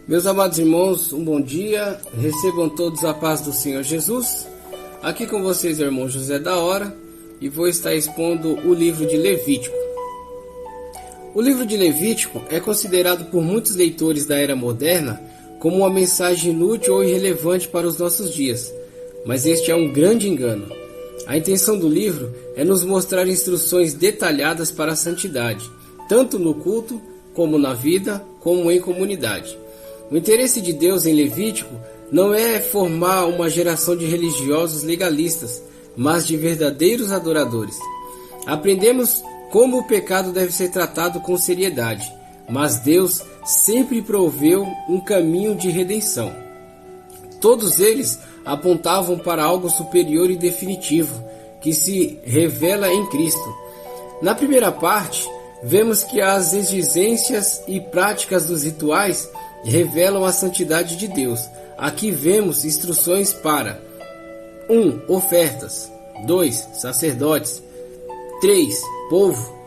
Meus amados irmãos, um bom dia, recebam todos a paz do Senhor Jesus. Aqui com vocês é o irmão José da Hora e vou estar expondo o livro de Levítico. O livro de Levítico é considerado por muitos leitores da era moderna como uma mensagem inútil ou irrelevante para os nossos dias, mas este é um grande engano. A intenção do livro é nos mostrar instruções detalhadas para a santidade, tanto no culto, como na vida, como em comunidade. O interesse de Deus em Levítico não é formar uma geração de religiosos legalistas, mas de verdadeiros adoradores. Aprendemos como o pecado deve ser tratado com seriedade, mas Deus sempre proveu um caminho de redenção. Todos eles apontavam para algo superior e definitivo, que se revela em Cristo. Na primeira parte, vemos que as exigências e práticas dos rituais revelam a santidade de Deus. Aqui vemos instruções para 1. Ofertas 2. Sacerdotes 3. Povo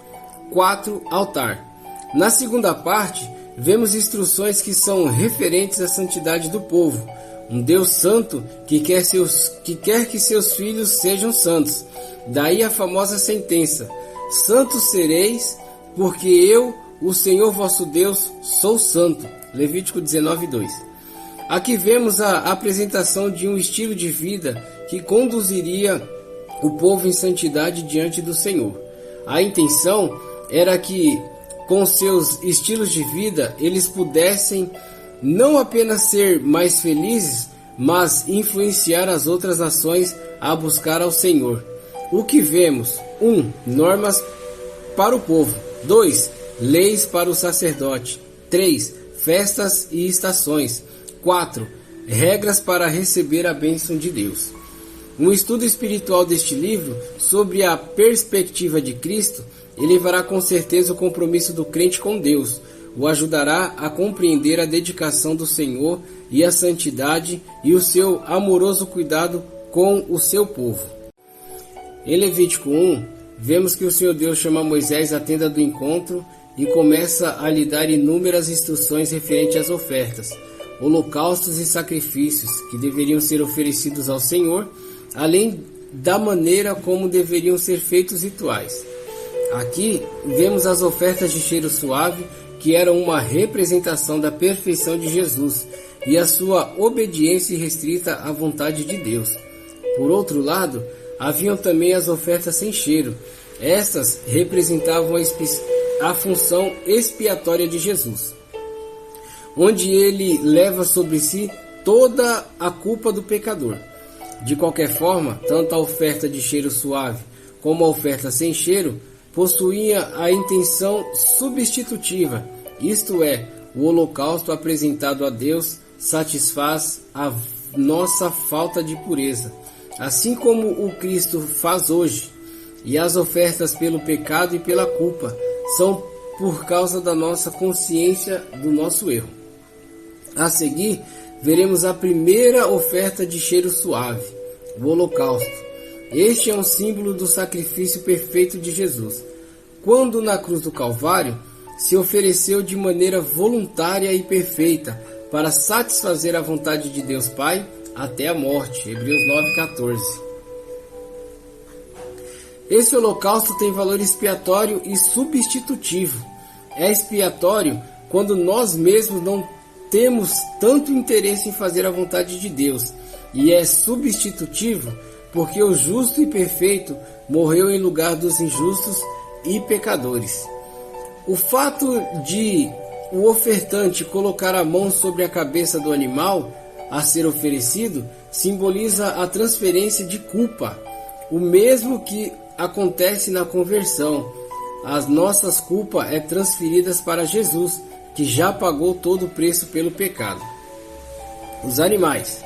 4. Altar. Na segunda parte, vemos instruções que são referentes à santidade do povo, um Deus santo que quer que seus filhos sejam santos. Daí a famosa sentença: santos sereis, porque eu, o Senhor vosso Deus, sou santo. Levítico 19:2. Aqui vemos a apresentação de um estilo de vida que conduziria o povo em santidade diante do Senhor. A intenção era que, com seus estilos de vida, eles pudessem não apenas ser mais felizes, mas influenciar as outras nações a buscar ao Senhor. O que vemos? 1. Normas para o povo. 2. Leis para o sacerdote. 3. Festas e estações. 4. Regras para receber a bênção de Deus. Um estudo espiritual deste livro, sobre a perspectiva de Cristo, elevará com certeza o compromisso do crente com Deus, o ajudará a compreender a dedicação do Senhor e a santidade e o seu amoroso cuidado com o seu povo. Em Levítico 1, vemos que o Senhor Deus chama Moisés à tenda do encontro e começa a lhe dar inúmeras instruções referentes às ofertas, holocaustos e sacrifícios que deveriam ser oferecidos ao Senhor, além da maneira como deveriam ser feitos os rituais. Aqui vemos as ofertas de cheiro suave, que eram uma representação da perfeição de Jesus e a sua obediência restrita à vontade de Deus. Por outro lado, haviam também as ofertas sem cheiro. Estas representavam a função expiatória de Jesus, onde ele leva sobre si toda a culpa do pecador. De qualquer forma, tanto a oferta de cheiro suave como a oferta sem cheiro possuía a intenção substitutiva, isto é, o holocausto apresentado a Deus satisfaz a nossa falta de pureza, assim como o Cristo faz hoje, e as ofertas pelo pecado e pela culpa são por causa da nossa consciência do nosso erro. A seguir, veremos a primeira oferta de cheiro suave, o holocausto. Este é um símbolo do sacrifício perfeito de Jesus, quando na cruz do Calvário se ofereceu de maneira voluntária e perfeita para satisfazer a vontade de Deus Pai até a morte. Hebreus 9:14. Esse holocausto tem valor expiatório e substitutivo. É expiatório quando nós mesmos não temos tanto interesse em fazer a vontade de Deus, e é substitutivo porque o justo e perfeito morreu em lugar dos injustos e pecadores. O fato de o ofertante colocar a mão sobre a cabeça do animal a ser oferecido simboliza a transferência de culpa, o mesmo que acontece na conversão. As nossas culpas é transferidas para Jesus, que já pagou todo o preço pelo pecado. Os animais.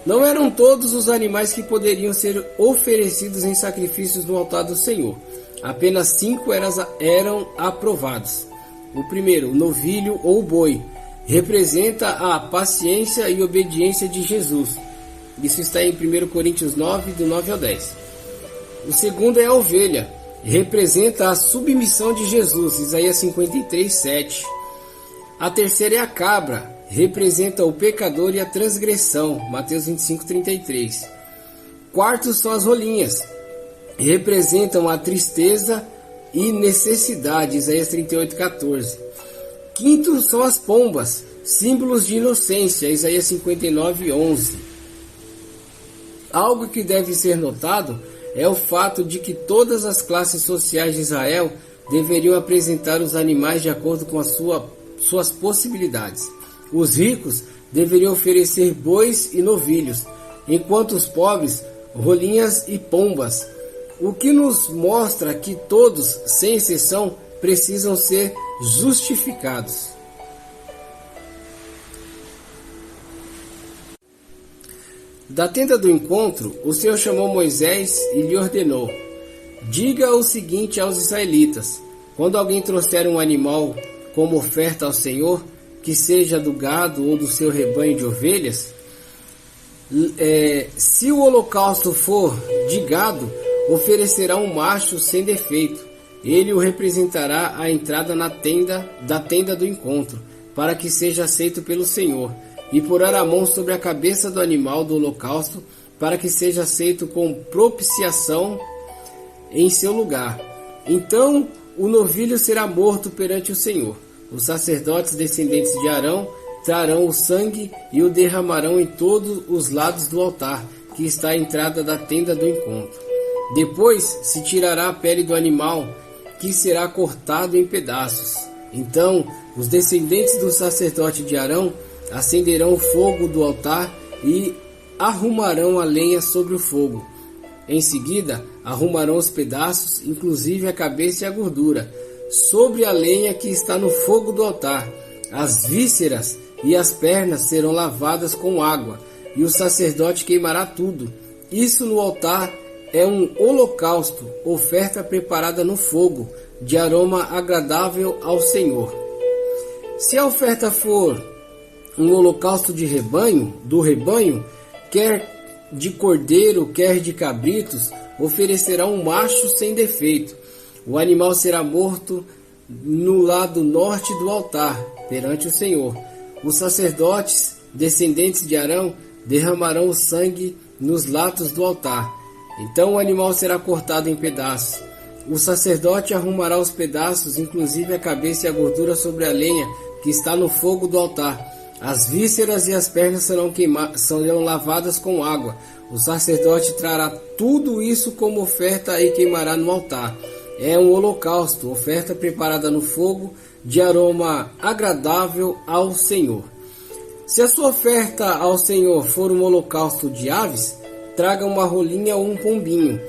Não eram todos os animais que poderiam ser oferecidos em sacrifícios no altar do Senhor. Apenas 5 eram aprovados. O primeiro, o novilho ou o boi, representa a paciência e obediência de Jesus. Isso está em 1 Coríntios 9, do 9 ao 10. O segundo é a ovelha, representa a submissão de Jesus, Isaías 53, 7. A terceira é a cabra, representa o pecador e a transgressão, Mateus 25:33. Quartos são as rolinhas, representam a tristeza e necessidade, Isaías 38:14. Quinto são as pombas, símbolos de inocência, Isaías 59:11. Algo que deve ser notado é o fato de que todas as classes sociais de Israel deveriam apresentar os animais de acordo com suas possibilidades. Os ricos deveriam oferecer bois e novilhos, enquanto os pobres, rolinhas e pombas, o que nos mostra que todos, sem exceção, precisam ser justificados. Da tenda do encontro, o Senhor chamou Moisés e lhe ordenou: diga o seguinte aos israelitas: quando alguém trouxer um animal como oferta ao Senhor, que seja do gado ou do seu rebanho de ovelhas, se o holocausto for de gado, oferecerá um macho sem defeito. Ele o representará à entrada da tenda do encontro, para que seja aceito pelo Senhor, e porá a mão sobre a cabeça do animal do holocausto, para que seja aceito com propiciação em seu lugar. Então o novilho será morto perante o Senhor. Os sacerdotes descendentes de Arão trarão o sangue e o derramarão em todos os lados do altar, que está à entrada da tenda do encontro. Depois se tirará a pele do animal, que será cortado em pedaços. Então os descendentes do sacerdote de Arão acenderão o fogo do altar e arrumarão a lenha sobre o fogo. Em seguida, arrumarão os pedaços, inclusive a cabeça e a gordura, sobre a lenha que está no fogo do altar. As vísceras e as pernas serão lavadas com água, e o sacerdote queimará tudo. Isso no altar é um holocausto, oferta preparada no fogo, de aroma agradável ao Senhor. Se a oferta for um holocausto de do rebanho, quer de cordeiro, quer de cabritos, oferecerá um macho sem defeito. O animal será morto no lado norte do altar, perante o Senhor. Os sacerdotes, descendentes de Arão, derramarão o sangue nos lados do altar. Então o animal será cortado em pedaços. O sacerdote arrumará os pedaços, inclusive a cabeça e a gordura, sobre a lenha que está no fogo do altar. As vísceras e as pernas serão lavadas com água. O sacerdote trará tudo isso como oferta e queimará no altar. É um holocausto, oferta preparada no fogo, de aroma agradável ao Senhor. Se a sua oferta ao Senhor for um holocausto de aves, traga uma rolinha ou um pombinho.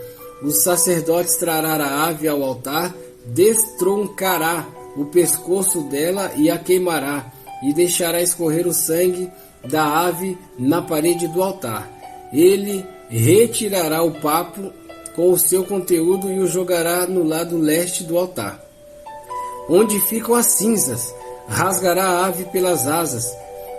Os sacerdotes trarão a ave ao altar, destroncará o pescoço dela e a queimará, e deixará escorrer o sangue da ave na parede do altar. Ele retirará o papo com o seu conteúdo e o jogará no lado leste do altar, onde ficam as cinzas. Rasgará a ave pelas asas,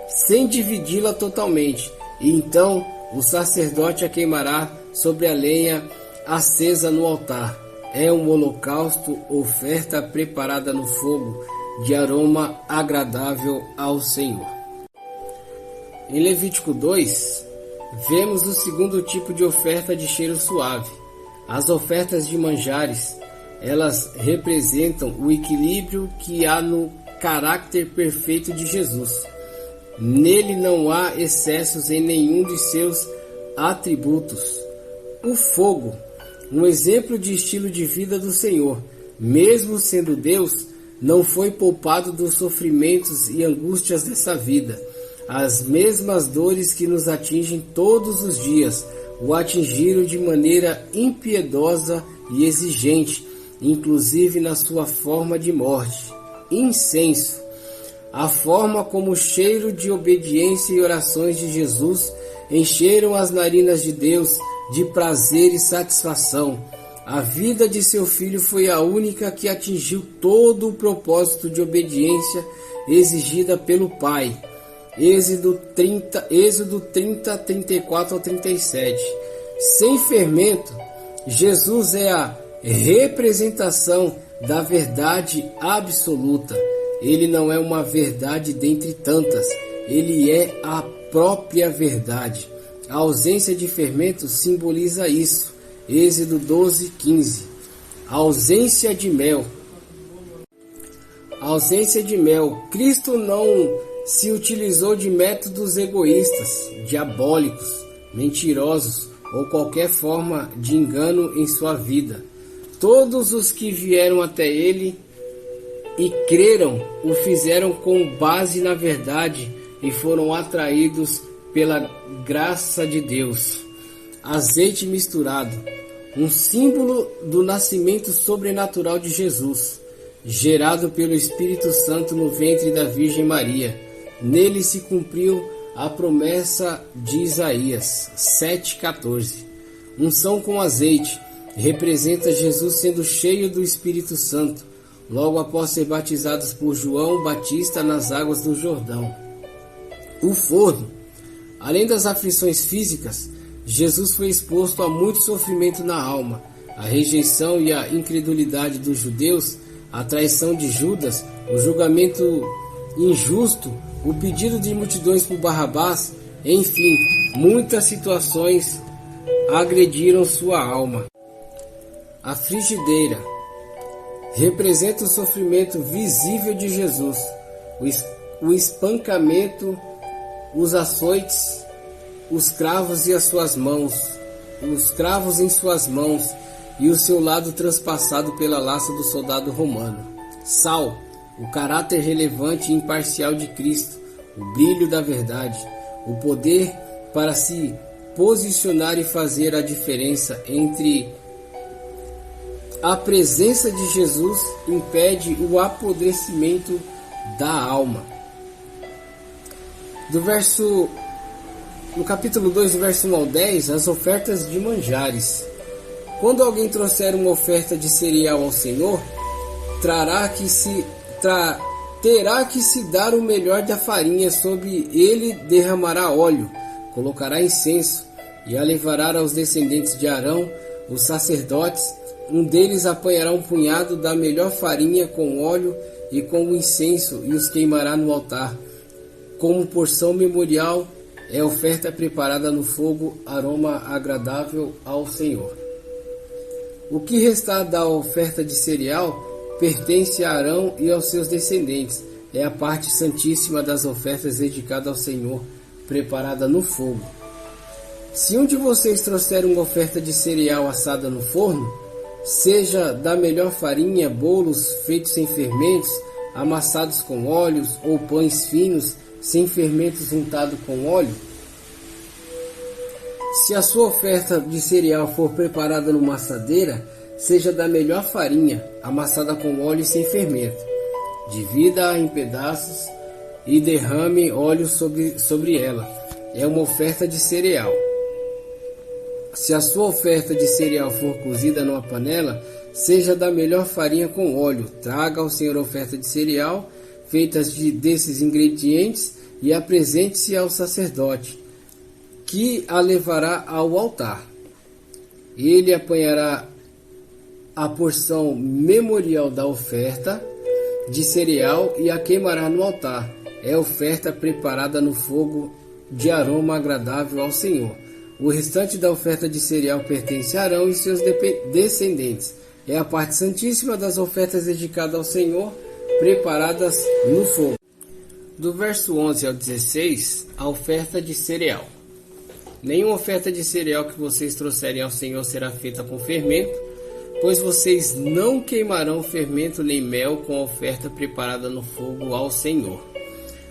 sem dividi-la totalmente, e então o sacerdote a queimará sobre a lenha acesa no altar. É um holocausto, oferta preparada no fogo, de aroma agradável ao Senhor. Em Levítico 2, vemos o segundo tipo de oferta de cheiro suave. As ofertas de manjares, elas representam o equilíbrio que há no caráter perfeito de Jesus. Nele não há excessos em nenhum de seus atributos. O fogo, um exemplo de estilo de vida do Senhor, mesmo sendo Deus, não foi poupado dos sofrimentos e angústias dessa vida. As mesmas dores que nos atingem todos os dias o atingiram de maneira impiedosa e exigente, inclusive na sua forma de morte. Incenso, a forma como o cheiro de obediência e orações de Jesus encheram as narinas de Deus de prazer e satisfação. A vida de seu filho foi a única que atingiu todo o propósito de obediência exigida pelo Pai. Êxodo 30, 34 ao 37. Sem fermento, Jesus é a representação da verdade absoluta. Ele não é uma verdade dentre tantas. ele é a própria verdade. A ausência de fermento simboliza isso. Êxodo 12:15. A ausência de mel. A ausência de mel. Cristo não se utilizou de métodos egoístas, diabólicos, mentirosos ou qualquer forma de engano em sua vida. Todos os que vieram até ele e creram o fizeram com base na verdade e foram atraídos pela graça de Deus. Azeite misturado, um símbolo do nascimento sobrenatural de Jesus, gerado pelo Espírito Santo no ventre da Virgem Maria. Nele se cumpriu a promessa de Isaías 7,14. Unção com azeite representa Jesus sendo cheio do Espírito Santo, logo após ser batizados por João Batista nas águas do Jordão. O forno. Além das aflições físicas, Jesus foi exposto a muito sofrimento na alma. A rejeição e a incredulidade dos judeus, a traição de Judas, o julgamento injusto, o pedido de multidões por Barrabás, enfim, muitas situações agrediram sua alma. A frigideira representa o sofrimento visível de Jesus, o espancamento, os açoites, os cravos e as suas mãos, os cravos em suas mãos e o seu lado transpassado pela laça do soldado romano. Sal, o caráter relevante e imparcial de Cristo, o brilho da verdade, o poder para se posicionar e fazer a diferença entre a presença de Jesus impede o apodrecimento da alma. No capítulo 2, do verso 1 ao 10, as ofertas de manjares. Quando alguém trouxer uma oferta de cereal ao Senhor, terá que se dar o melhor da farinha, sobre ele derramará óleo, colocará incenso e a levará aos descendentes de Arão, os sacerdotes. Um deles apanhará um punhado da melhor farinha com óleo e com o incenso e os queimará no altar. Como porção memorial, é oferta preparada no fogo, aroma agradável ao Senhor. O que restar da oferta de cereal pertence a Arão e aos seus descendentes. É a parte santíssima das ofertas dedicada ao Senhor, preparada no fogo. Se um de vocês trouxer uma oferta de cereal assada no forno, seja da melhor farinha, bolos feitos sem fermentos, amassados com óleos, ou pães finos, sem fermentos untados com óleo. Se a sua oferta de cereal for preparada numa assadeira, seja da melhor farinha, amassada com óleo e sem fermento. Divida-a em pedaços e derrame óleo sobre ela. É uma oferta de cereal. Se a sua oferta de cereal for cozida numa panela, seja da melhor farinha com óleo. Traga ao Senhor oferta de cereal, feitas desses ingredientes, e apresente-se ao sacerdote, que a levará ao altar. Ele apanhará a porção memorial da oferta de cereal e a queimará no altar. É oferta preparada no fogo, de aroma agradável ao Senhor. O restante da oferta de cereal pertence a Arão e seus descendentes. É a parte santíssima das ofertas dedicadas ao Senhor, preparadas no fogo. Do verso 11 ao 16, a oferta de cereal. Nenhuma oferta de cereal que vocês trouxerem ao Senhor será feita com fermento, pois vocês não queimarão fermento nem mel com a oferta preparada no fogo ao Senhor.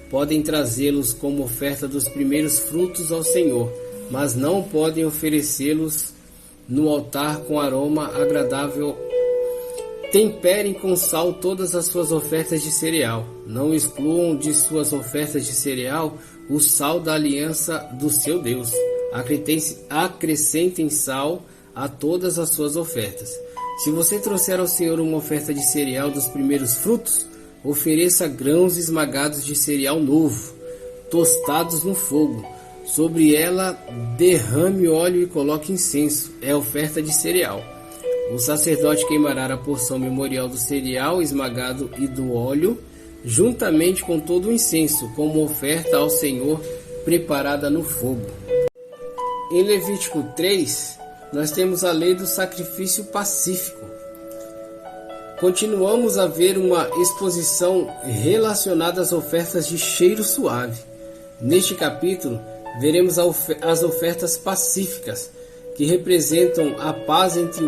Podem trazê-los como oferta dos primeiros frutos ao Senhor, mas não podem oferecê-los no altar com aroma agradável. Temperem com sal todas as suas ofertas de cereal. Não excluam de suas ofertas de cereal o sal da aliança do seu Deus. Acrescentem sal a todas as suas ofertas. Se você trouxer ao Senhor uma oferta de cereal dos primeiros frutos, ofereça grãos esmagados de cereal novo, tostados no fogo. Sobre ela derrame óleo e coloque incenso. É oferta de cereal. O sacerdote queimará a porção memorial do cereal esmagado e do óleo juntamente com todo o incenso, como oferta ao Senhor preparada no fogo. Em Levítico 3, nós temos a lei do sacrifício pacífico. Continuamos a ver uma exposição relacionada às ofertas de cheiro suave. Neste capítulo, veremos as ofertas pacíficas, que representam a paz entre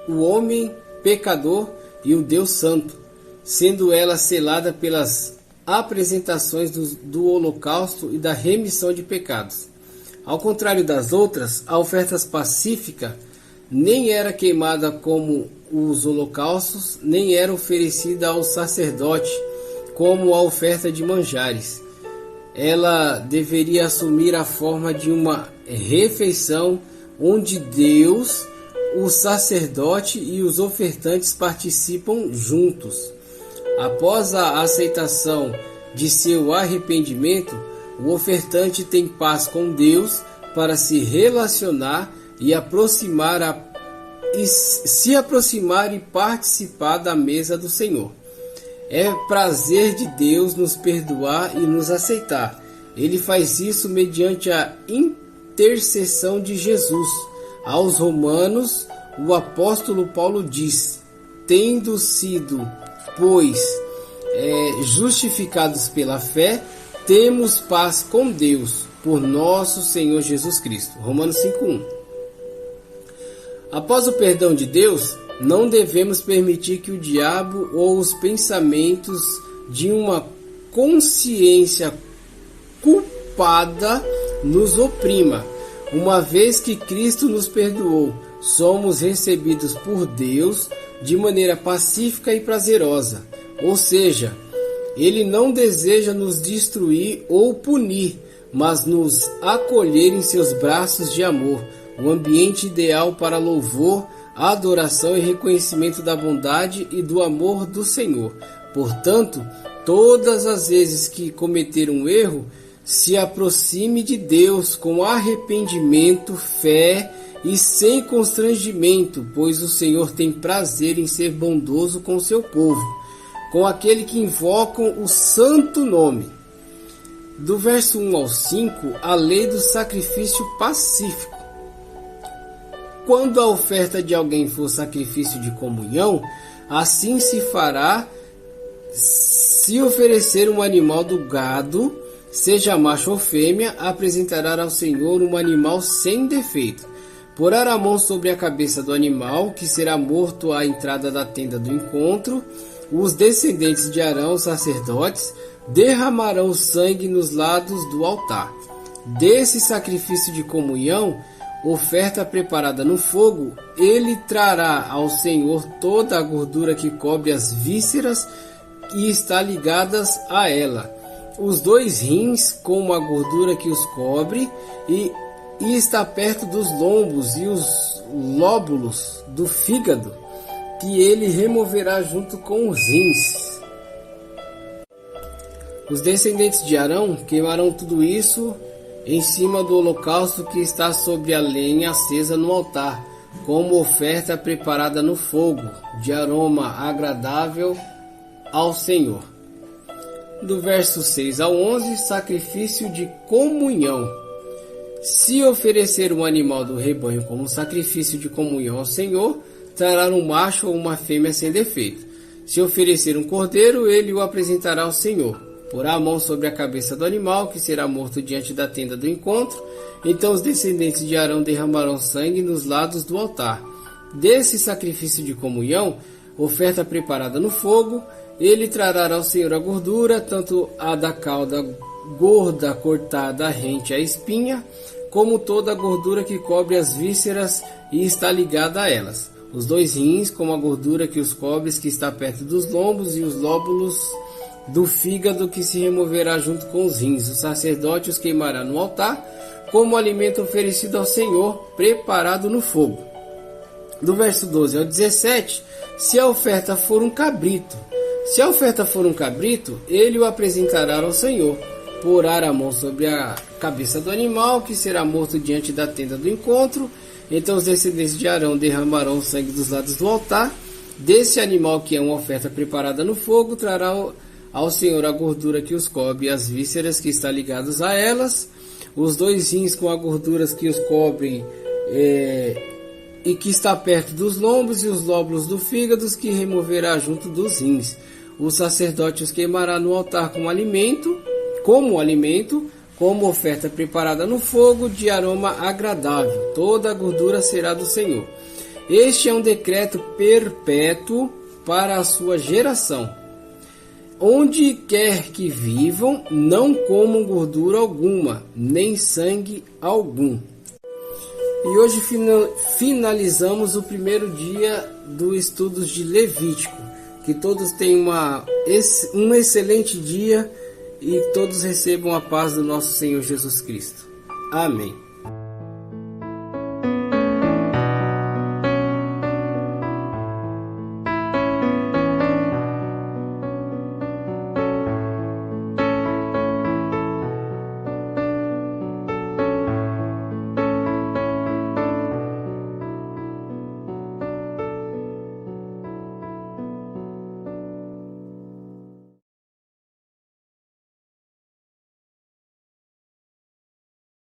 o homem pecador e o Deus Santo, sendo ela selada pelas apresentações do holocausto e da remissão de pecados. Ao contrário das outras, a oferta pacífica nem era queimada como os holocaustos, nem era oferecida ao sacerdote como a oferta de manjares. Ela deveria assumir a forma de uma refeição onde Deus, o sacerdote e os ofertantes participam juntos. Após a aceitação de seu arrependimento, o ofertante tem paz com Deus para se relacionar e se aproximar e participar da mesa do Senhor. É prazer de Deus nos perdoar e nos aceitar. Ele faz isso mediante a intercessão de Jesus. Aos Romanos, o apóstolo Paulo diz: tendo sido, pois, justificados pela fé, temos paz com Deus por nosso Senhor Jesus Cristo. Romanos 5:1. Após o perdão de Deus, não devemos permitir que o diabo ou os pensamentos de uma consciência culpada nos oprima. Uma vez que Cristo nos perdoou, somos recebidos por Deus de maneira pacífica e prazerosa. Ou seja, Ele não deseja nos destruir ou punir, mas nos acolher em seus braços de amor, o ambiente ideal para louvor, adoração e reconhecimento da bondade e do amor do Senhor. Portanto, todas as vezes que cometer um erro, se aproxime de Deus com arrependimento, fé e sem constrangimento, pois o Senhor tem prazer em ser bondoso com o seu povo, com aquele que invocam o santo nome. Do verso 1 ao 5, a lei do sacrifício pacífico. Quando a oferta de alguém for sacrifício de comunhão, assim se fará se oferecer um animal do gado, seja macho ou fêmea, apresentará ao Senhor um animal sem defeito. Porá a mão sobre a cabeça do animal, que será morto à entrada da tenda do encontro. Os descendentes de Arão, sacerdotes, derramarão o sangue nos lados do altar. Desse sacrifício de comunhão, oferta preparada no fogo, ele trará ao Senhor toda a gordura que cobre as vísceras e está ligadas a ela, os 2 rins com a gordura que os cobre e está perto dos lombos e os lóbulos do fígado, que ele removerá junto com os rins. Os descendentes de Arão queimarão tudo isso em cima do holocausto que está sobre a lenha acesa no altar, como oferta preparada no fogo, de aroma agradável ao Senhor. Do verso 6 ao 11, sacrifício de comunhão. Se oferecer um animal do rebanho como sacrifício de comunhão ao Senhor, trará um macho ou uma fêmea sem defeito. Se oferecer um cordeiro, ele o apresentará ao Senhor. Porá a mão sobre a cabeça do animal, que será morto diante da tenda do encontro. Então os descendentes de Arão derramarão sangue nos lados do altar. Desse sacrifício de comunhão, oferta preparada no fogo, ele trará ao Senhor a gordura, tanto a da cauda gorda cortada rente à espinha, como toda a gordura que cobre as vísceras e está ligada a elas. Os 2 rins, como a gordura que os cobre, que está perto dos lombos, e os lóbulos do fígado, que se removerá junto com os rins. O sacerdote os queimará no altar, como alimento oferecido ao Senhor, preparado no fogo. Do verso 12 ao 17, se a oferta for um cabrito. Se a oferta for um cabrito, ele o apresentará ao Senhor. Porá a mão sobre a cabeça do animal, que será morto diante da tenda do encontro. Então os descendentes de Arão derramarão o sangue dos lados do altar. Desse animal, que é uma oferta preparada no fogo, trará ao Senhor a gordura que os cobre e as vísceras que estão ligadas a elas, os 2 rins com as gorduras que os cobrem e que está perto dos lombos, e os lóbulos do fígado que removerá junto dos rins. O sacerdote os queimará no altar como alimento, como oferta preparada no fogo de aroma agradável. Toda a gordura será do Senhor. Este é um decreto perpétuo para a sua geração. Onde quer que vivam, não comam gordura alguma, nem sangue algum. E hoje finalizamos o primeiro dia do estudos de Levítico. Que todos tenham um excelente dia e todos recebam a paz do nosso Senhor Jesus Cristo. Amém.